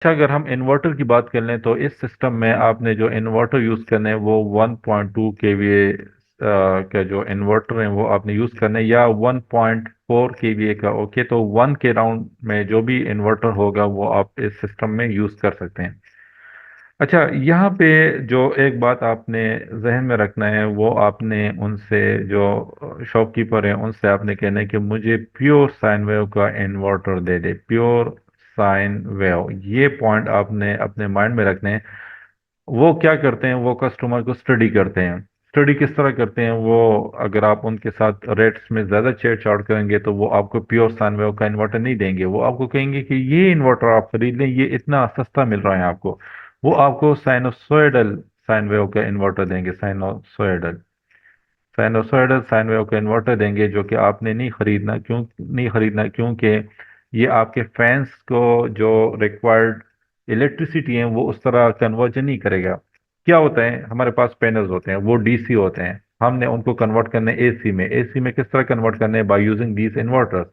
अच्छा, अगर हम इन्वर्टर की बात कर लें तो इस सिस्टम में आपने जो इन्वर्टर यूज़ करने हैं वो 1.2 केवीए का जो इन्वर्टर है वो आपने यूज़ करना है, या 1.4 केवीए का। ओके, तो 1 के राउंड में जो भी इन्वर्टर होगा वो आप इस सिस्टम में यूज़ कर सकते हैं। अच्छा, यहाँ पे जो एक बात आपने जहन में रखना है, वो आपने उनसे जो शॉपकीपर है उनसे आपने कहना है कि मुझे प्योर साइन वेव का इन्वर्टर दे दे, प्योर साइन वेव। ये पॉइंट आपने अपने माइंड में रखने हैं। वो क्या करते हैं, वो कस्टमर को स्टडी करते हैं। स्टडी किस तरह करते हैं वो, अगर आप उनके साथ रेट्स में ज़्यादा छेड़छाड़ करेंगे तो वो आपको प्योर साइन वेव का इन्वर्टर नहीं देंगे। वो आपको कहेंगे कि ये इन्वर्टर आप खरीद लें, ये इतना सस्ता मिल रहा है आपको। वो आपको साइनोसॉइडल साइन वेव का इन्वर्टर देंगे, साइनोसॉइडल साइनोसॉइडल साइन वेव का इन्वर्टर देंगे, जो कि आपने नहीं खरीदना। क्यों नहीं खरीदना? क्योंकि ये आपके फैंस को जो रिक्वायर्ड इलेक्ट्रिसिटी है वो उस तरह कन्वर्जन नहीं करेगा। क्या होता है, हमारे पास पैनल्स होते हैं वो डीसी होते हैं, हमने उनको कन्वर्ट करने एसी में। एसी में किस तरह कन्वर्ट करने हैं? By using these inverters.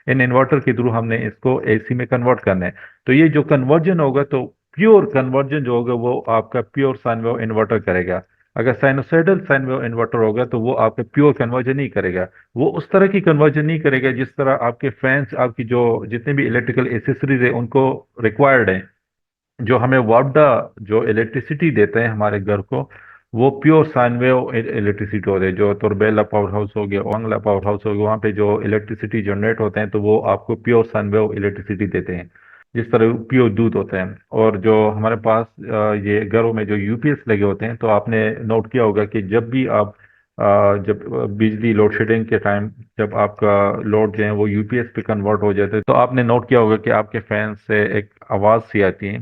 In inverter के थ्रू हमने इसको एसी में कन्वर्ट करना है। तो ये जो कन्वर्जन होगा, तो प्योर कन्वर्जन जो होगा वो आपका प्योर साइन वेव इन्वर्टर करेगा। अगर साइनोसॉइडल साइन वेव इन्वर्टर होगा तो वो आपके प्योर कन्वर्जन नहीं करेगा। वो उस तरह की कन्वर्जन नहीं करेगा जिस तरह आपके फैंस, आपकी जो जितने भी इलेक्ट्रिकल एसेसरीज है उनको रिक्वायर्ड है। जो हमें वापडा जो इलेक्ट्रिसिटी देते हैं हमारे घर को, वो प्योर साइन वेव इलेक्ट्रिसिटी होती है। जो तुरबेला पावर हाउस हो गया, ओंगला पावर हाउस हो गया, वहाँ पे जो इलेक्ट्रिसिटी जनरेट होते हैं तो वो आपको प्योर साइन वेव इलेक्ट्रिसिटी देते हैं, जिस तरह प्योर दूध होते हैं। और जो हमारे पास ये घरों में जो यूपीएस लगे होते हैं, तो आपने नोट किया होगा कि जब भी आप जब बिजली लोड शेडिंग के टाइम, जब आपका लोड जो है वो यूपीएस पे कन्वर्ट हो जाता है, तो आपने नोट किया होगा कि आपके फैन से एक आवाज़ सी आती है।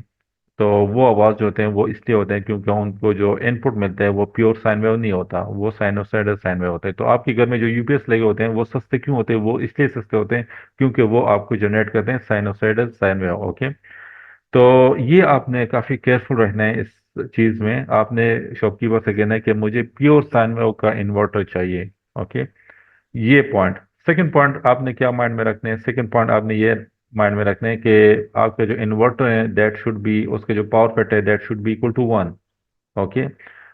तो वो आवाज़ जो होते हैं वो इसलिए होते हैं क्योंकि उनको जो इनपुट मिलता है वो प्योर साइन वेव नहीं होता, वो साइनोसाइडल साइन वेव होता है। तो आपके घर में जो यूपीएस लगे होते हैं वो सस्ते क्यों होते हैं? वो इसलिए सस्ते होते हैं क्योंकि वो आपको जनरेट करते हैं साइनोसाइडल साइन वेव। ओके, तो ये आपने काफ़ी केयरफुल रहना है इस चीज़ में। आपने शॉपकीपर से कहना है कि मुझे प्योर साइन वेव का इन्वर्टर चाहिए। ओके, ये पॉइंट। सेकंड पॉइंट आपने क्या माइंड में रखने हैं? सेकंड पॉइंट आपने ये माइंड में रखने हैं कि आपका जो इन्वर्टर है दैट शुड बी, उसके जो पावर फैक्टर है that should be equal to 1। Okay,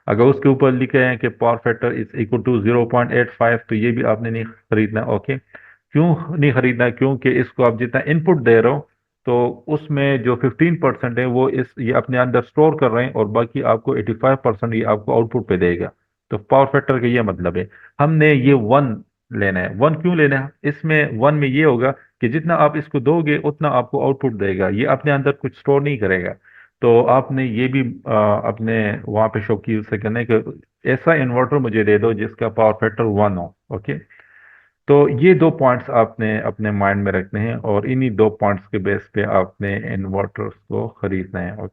अगर उसके ऊपर लिखे हैं कि power factor is equal to 0.85, तो ये भी आपने नहीं खरीदना। ओके, क्यों नहीं खरीदना? क्योंकि इसको आप जितना इनपुट दे रहे हो, तो उसमें जो 15% है वो इस ये अपने अंदर स्टोर कर रहे हैं, और बाकी आपको 85% ये आपको आउटपुट पे देगा। तो पावर फैक्टर का ये मतलब है। हमने ये 1 लेना है। 1 क्यों लेना है? इसमें 1 में ये होगा कि जितना आप इसको दोगे उतना आपको आउटपुट देगा, ये अपने अंदर कुछ स्टोर नहीं करेगा। तो आपने ये भी अपने वहाँ पे शॉपकीपर से कहना है कि ऐसा इन्वर्टर मुझे दे दो जिसका पावर फैक्टर 1 हो। ओके, तो ये दो पॉइंट्स आपने अपने माइंड में रखने हैं, और इन्हीं दो पॉइंट्स के बेस पे आपने इन्वर्टर्स को खरीदना है।